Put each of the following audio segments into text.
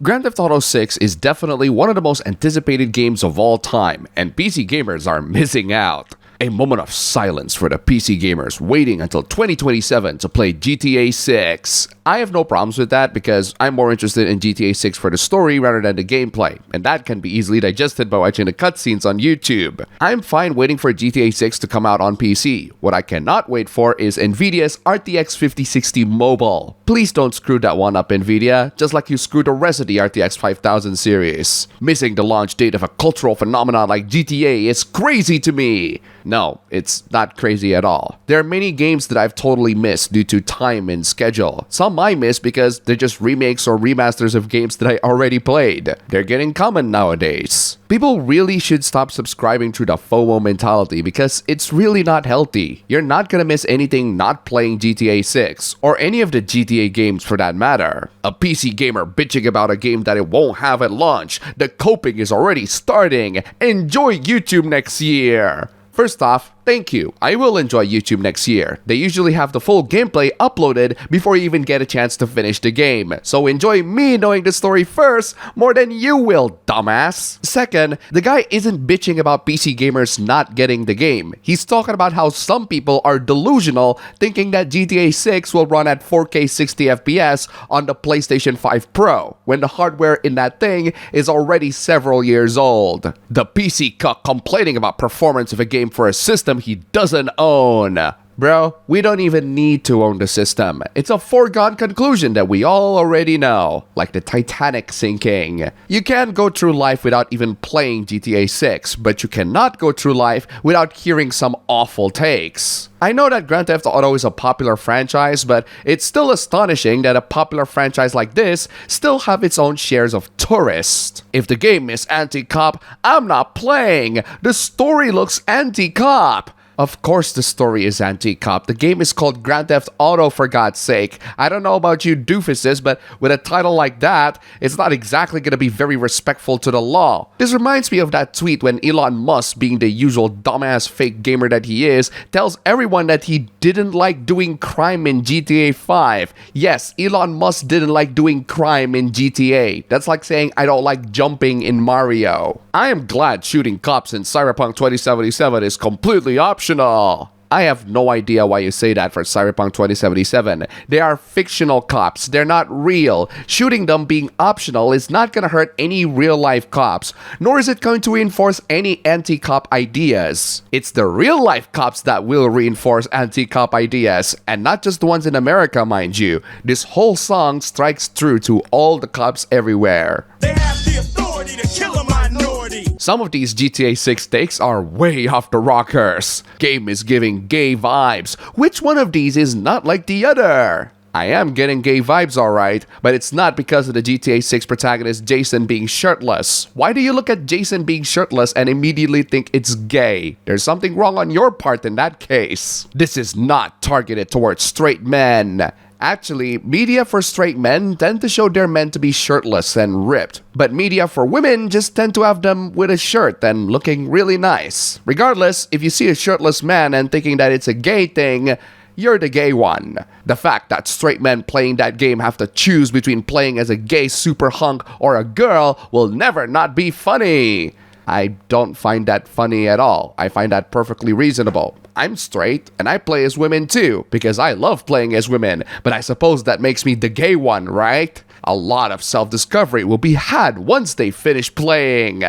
Grand Theft Auto 6 is definitely one of the most anticipated games of all time, and PC gamers are missing out. A moment of silence for the PC gamers waiting until 2027 to play GTA 6. I have no problems with that because I'm more interested in GTA 6 for the story rather than the gameplay, and that can be easily digested by watching the cutscenes on YouTube. I'm fine waiting for GTA 6 to come out on PC. What I cannot wait for is Nvidia's RTX 5060 Mobile. Please don't screw that one up, Nvidia, just like you screwed the rest of the RTX 5000 series. Missing the launch date of a cultural phenomenon like GTA is crazy to me. No, it's not crazy at all. There are many games that I've totally missed due to time and schedule. Some I miss because they're just remakes or remasters of games that I already played. They're getting common nowadays. People really should stop subscribing to the FOMO mentality because it's really not healthy. You're not gonna miss anything not playing GTA 6, or any of the GTA games for that matter. A PC gamer bitching about a game that it won't have at launch. The coping is already starting. Enjoy YouTube next year! First off, thank you. I will enjoy YouTube next year. They usually have the full gameplay uploaded before you even get a chance to finish the game. So enjoy me knowing the story first more than you will, dumbass. Second, the guy isn't bitching about PC gamers not getting the game. He's talking about how some people are delusional thinking that GTA 6 will run at 4K 60 FPS on the PlayStation 5 Pro, when the hardware in that thing is already several years old. The PC cuck complaining about performance of a game for a system he doesn't own. Bro, we don't even need to own the system. It's a foregone conclusion that we all already know, like the Titanic sinking. You can't go through life without even playing GTA 6, but you cannot go through life without hearing some awful takes. I know that Grand Theft Auto is a popular franchise, but it's still astonishing that a popular franchise like this still have its own shares of tourists. If the game is anti-cop, I'm not playing. The story looks anti-cop. Of course the story is anti-cop. The game is called Grand Theft Auto, for God's sake. I don't know about you doofuses, but with a title like that, it's not exactly gonna be very respectful to the law. This reminds me of that tweet when Elon Musk, being the usual dumbass fake gamer that he is, tells everyone that he didn't like doing crime in GTA 5. Yes, Elon Musk didn't like doing crime in GTA. That's like saying I don't like jumping in Mario. I am glad shooting cops in Cyberpunk 2077 is completely optional. I have no idea why you say that for Cyberpunk 2077. They are fictional cops. They're not real. Shooting them being optional is not gonna hurt any real-life cops, nor is it going to reinforce any anti-cop ideas. It's the real-life cops that will reinforce anti-cop ideas, and not just the ones in America, mind you. This whole song strikes true to all the cops everywhere. They have the authority to kill a minority. Some of these GTA 6 takes are way off the rockers. Game is giving gay vibes. Which one of these is not like the other? I am getting gay vibes alright, but it's not because of the GTA 6 protagonist Jason being shirtless. Why do you look at Jason being shirtless and immediately think it's gay? There's something wrong on your part in that case. This is not targeted towards straight men. Actually, media for straight men tend to show their men to be shirtless and ripped, but media for women just tend to have them with a shirt and looking really nice. Regardless, if you see a shirtless man and thinking that it's a gay thing, you're the gay one. The fact that straight men playing that game have to choose between playing as a gay super hunk or a girl will never not be funny. I don't find that funny at all. I find that perfectly reasonable. I'm straight, and I play as women too, because I love playing as women, but I suppose that makes me the gay one, right? A lot of self-discovery will be had once they finish playing.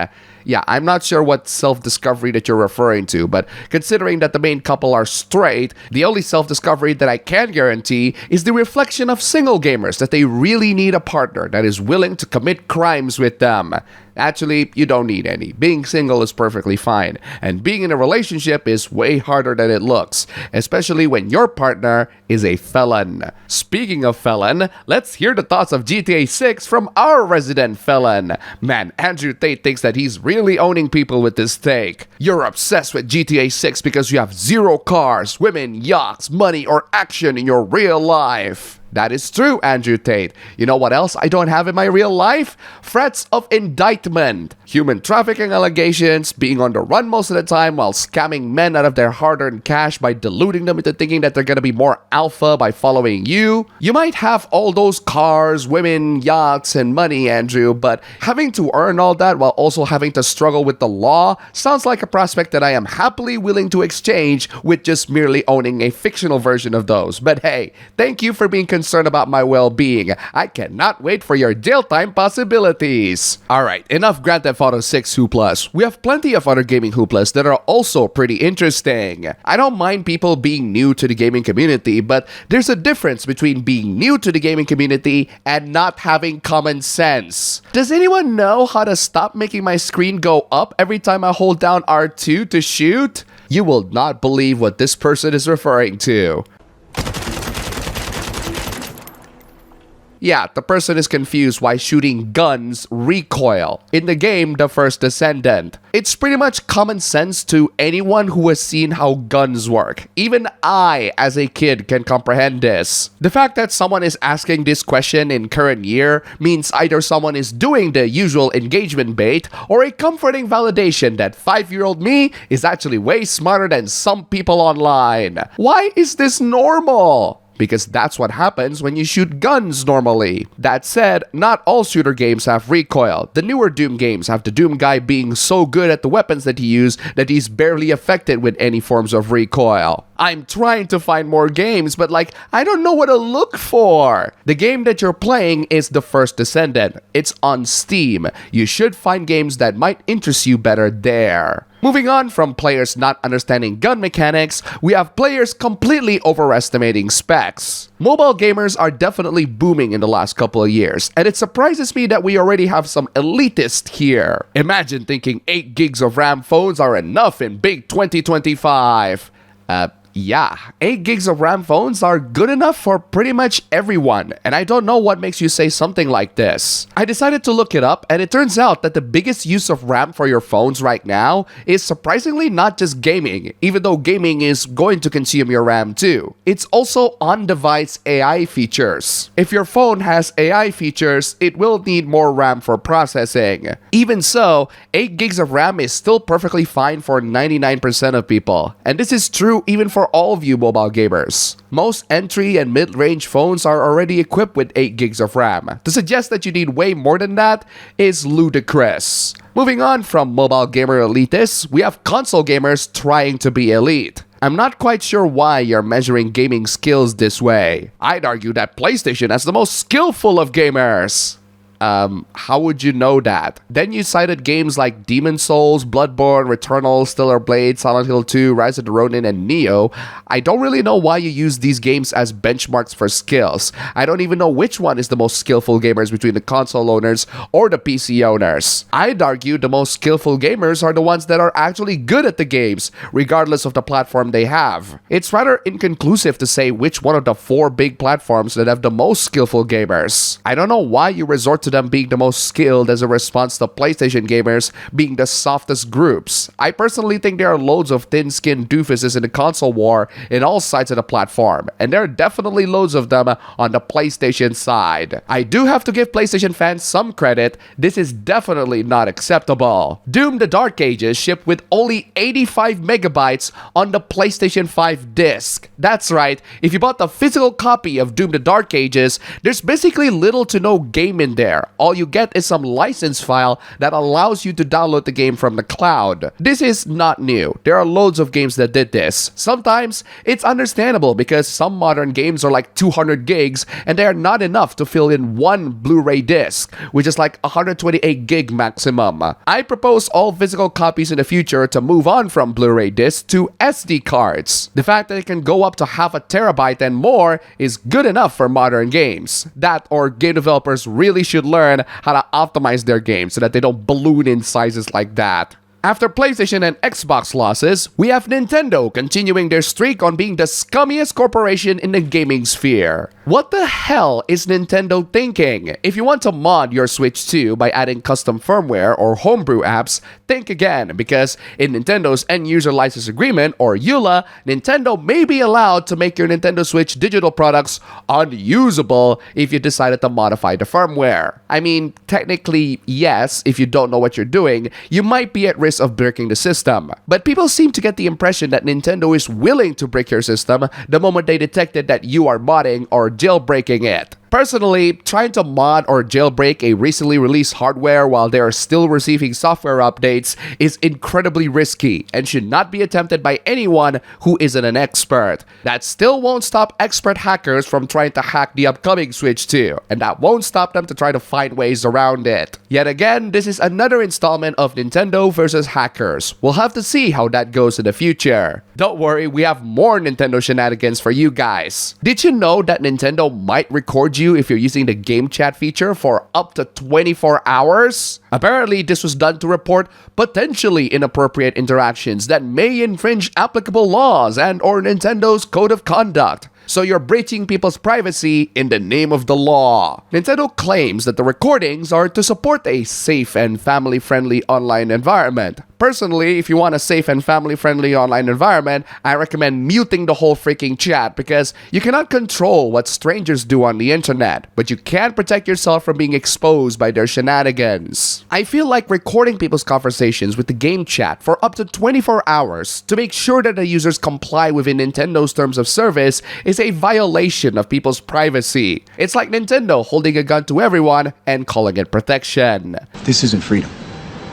Yeah, I'm not sure what self-discovery that you're referring to, but considering that the main couple are straight, the only self-discovery that I can guarantee is the reflection of single gamers that they really need a partner that is willing to commit crimes with them. Actually, you don't need any. Being single is perfectly fine, and being in a relationship is way harder than it looks, especially when your partner is a felon. Speaking of felon, let's hear the thoughts of GTA 6 from our resident felon. Man, Andrew Tate thinks that he's really owning people with this take. You're obsessed with GTA 6 because you have zero cars, women, yachts, money, or action in your real life. That is true, Andrew Tate. You know what else I don't have in my real life? Threats of indictment. Human trafficking allegations, being on the run most of the time while scamming men out of their hard-earned cash by deluding them into thinking that they're gonna be more alpha by following you. You might have all those cars, women, yachts, and money, Andrew, but having to earn all that while also having to struggle with the law sounds like a prospect that I am happily willing to exchange with just merely owning a fictional version of those. But hey, thank you for being concerned about my well-being. I cannot wait for your jail time possibilities. Alright, enough Grand Theft Auto 6 hooplas. We have plenty of other gaming hooplas that are also pretty interesting. I don't mind people being new to the gaming community, but there's a difference between being new to the gaming community and not having common sense. Does anyone know how to stop making my screen go up every time I hold down R2 to shoot? You will not believe what this person is referring to. Yeah, the person is confused why shooting guns recoil in the game The First Descendant. It's pretty much common sense to anyone who has seen how guns work. Even I, as a kid, can comprehend this. The fact that someone is asking this question in current year means either someone is doing the usual engagement bait or a comforting validation that 5-year-old me is actually way smarter than some people online. Why is this normal? Because that's what happens when you shoot guns normally. That said, not all shooter games have recoil. The newer Doom games have the Doom guy being so good at the weapons that he uses that he's barely affected with any forms of recoil. I'm trying to find more games, but I don't know what to look for. The game that you're playing is The First Descendant. It's on Steam. You should find games that might interest you better there. Moving on from players not understanding gun mechanics, we have players completely overestimating specs. Mobile gamers are definitely booming in the last couple of years, and it surprises me that we already have some elitists here. Imagine thinking 8 gigs of RAM phones are enough in big 2025. Yeah, 8 gigs of RAM phones are good enough for pretty much everyone, and I don't know what makes you say something like this. I decided to look it up, and it turns out that the biggest use of RAM for your phones right now is surprisingly not just gaming, even though gaming is going to consume your RAM too. It's also on-device AI features. If your phone has AI features, it will need more RAM for processing. Even so, 8 gigs of RAM is still perfectly fine for 99% of people, and this is true even for all of you mobile gamers. Most entry and mid-range phones are already equipped with 8 gigs of RAM. To suggest that you need way more than that is ludicrous. Moving on from mobile gamer elitists, we have console gamers trying to be elite. I'm not quite sure why you're measuring gaming skills this way. I'd argue that PlayStation has the most skillful of gamers. How would you know that? Then you cited games like Demon's Souls, Bloodborne, Returnal, Stellar Blade, Silent Hill 2, Rise of the Ronin, and Neo. I don't really know why you use these games as benchmarks for skills. I don't even know which one is the most skillful gamers between the console owners or the PC owners. I'd argue the most skillful gamers are the ones that are actually good at the games, regardless of the platform they have. It's rather inconclusive to say which one of the 4 big platforms that have the most skillful gamers. I don't know why you resort to them being the most skilled as a response to PlayStation gamers being the softest groups. I personally think there are loads of thin-skinned doofuses in the console war in all sides of the platform, and there are definitely loads of them on the PlayStation side. I do have to give PlayStation fans some credit. This is definitely not acceptable. Doom: The Dark Ages shipped with only 85 megabytes on the PlayStation 5 disc. That's right, if you bought the physical copy of Doom: The Dark Ages, there's basically little to no game in there. All you get is some license file that allows you to download the game from the cloud. This is not new. There are loads of games that did this. Sometimes it's understandable because some modern games are like 200 gigs and they are not enough to fill in one Blu-ray disc, which is like 128 gig maximum. I propose all physical copies in the future to move on from Blu-ray discs to SD cards. The fact that it can go up to half a terabyte and more is good enough for modern games. That or game developers really should learn how to optimize their games so that they don't balloon in sizes like that. After PlayStation and Xbox losses, we have Nintendo continuing their streak on being the scummiest corporation in the gaming sphere. What the hell is Nintendo thinking? If you want to mod your Switch 2 by adding custom firmware or homebrew apps, think again, because in Nintendo's End User License Agreement, or EULA, Nintendo may be allowed to make your Nintendo Switch digital products unusable if you decided to modify the firmware. I mean, technically, yes, if you don't know what you're doing, you might be at risk of breaking the system. But people seem to get the impression that Nintendo is willing to break your system the moment they detected that you are modding or jailbreaking it. Personally, trying to mod or jailbreak a recently released hardware while they are still receiving software updates is incredibly risky and should not be attempted by anyone who isn't an expert. That still won't stop expert hackers from trying to hack the upcoming Switch 2, and that won't stop them to try to find ways around it. Yet again, this is another installment of Nintendo versus hackers. We'll have to see how that goes in the future. Don't worry, we have more Nintendo shenanigans for you guys. Did you know that Nintendo might record you if you're using the game chat feature for up to 24 hours? Apparently, this was done to report potentially inappropriate interactions that may infringe applicable laws and or Nintendo's code of conduct. So you're breaching people's privacy in the name of the law. Nintendo claims that the recordings are to support a safe and family-friendly online environment. Personally, if you want a safe and family-friendly online environment, I recommend muting the whole freaking chat because you cannot control what strangers do on the internet, but you can protect yourself from being exposed by their shenanigans. I feel like recording people's conversations with the game chat for up to 24 hours to make sure that the users comply within Nintendo's terms of service is a violation of people's privacy. It's like Nintendo holding a gun to everyone and calling it protection. This isn't freedom.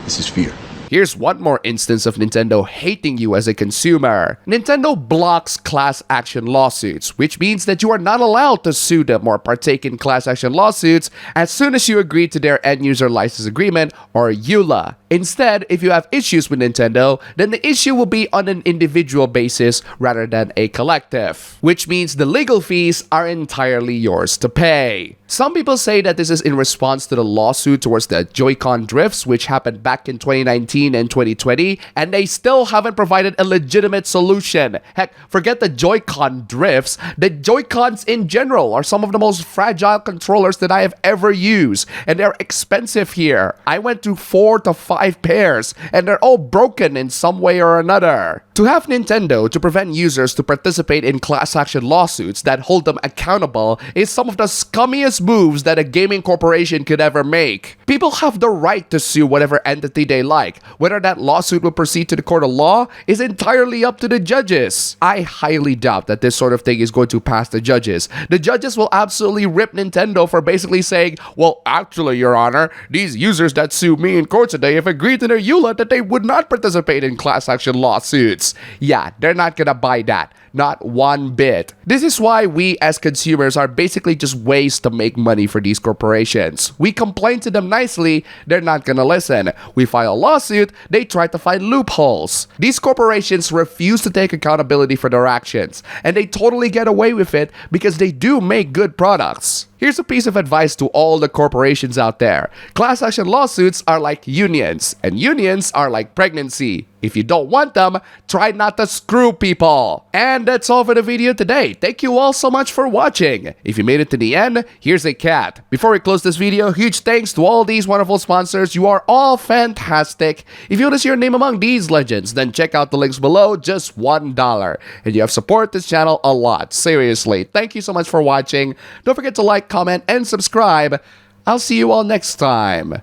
This is fear. Here's one more instance of Nintendo hating you as a consumer. Nintendo blocks class action lawsuits, which means that you are not allowed to sue them or partake in class action lawsuits as soon as you agree to their End User License Agreement, or EULA. Instead, if you have issues with Nintendo, then the issue will be on an individual basis rather than a collective, which means the legal fees are entirely yours to pay. Some people say that this is in response to the lawsuit towards the Joy-Con drifts, which happened back in 2019 and 2020, and they still haven't provided a legitimate solution. Heck, forget the Joy-Con drifts, the Joy-Cons in general are some of the most fragile controllers that I have ever used, and they're expensive here. I went through 4 to 5 pairs, and they're all broken in some way or another. To have Nintendo to prevent users to participate in class action lawsuits that hold them accountable is some of the scummiest moves that a gaming corporation could ever make. People have the right to sue whatever entity they like. Whether that lawsuit will proceed to the court of law is entirely up to the judges. I highly doubt that this sort of thing is going to pass the judges. The judges will absolutely rip Nintendo for basically saying, well, actually, Your Honor, these users that sue me in court today have agreed to their EULA that they would not participate in class action lawsuits. Yeah, they're not gonna buy that. Not one bit. This is why we as consumers are basically just ways to make money for these corporations. We complain to them nicely, they're not gonna listen. We file a lawsuit, they try to find loopholes. These corporations refuse to take accountability for their actions, and they totally get away with it because they do make good products. Here's a piece of advice to all the corporations out there. Class action lawsuits are like unions, and unions are like pregnancy. If you don't want them, try not to screw people. And that's all for the video today. Thank you all so much for watching. If you made it to the end, here's a cat. Before we close this video, huge thanks to all these wonderful sponsors. You are all fantastic. If you want to see your name among these legends, then check out the links below, just $1. And you have supported this channel a lot. Seriously, thank you so much for watching. Don't forget to like, comment, and subscribe. I'll see you all next time.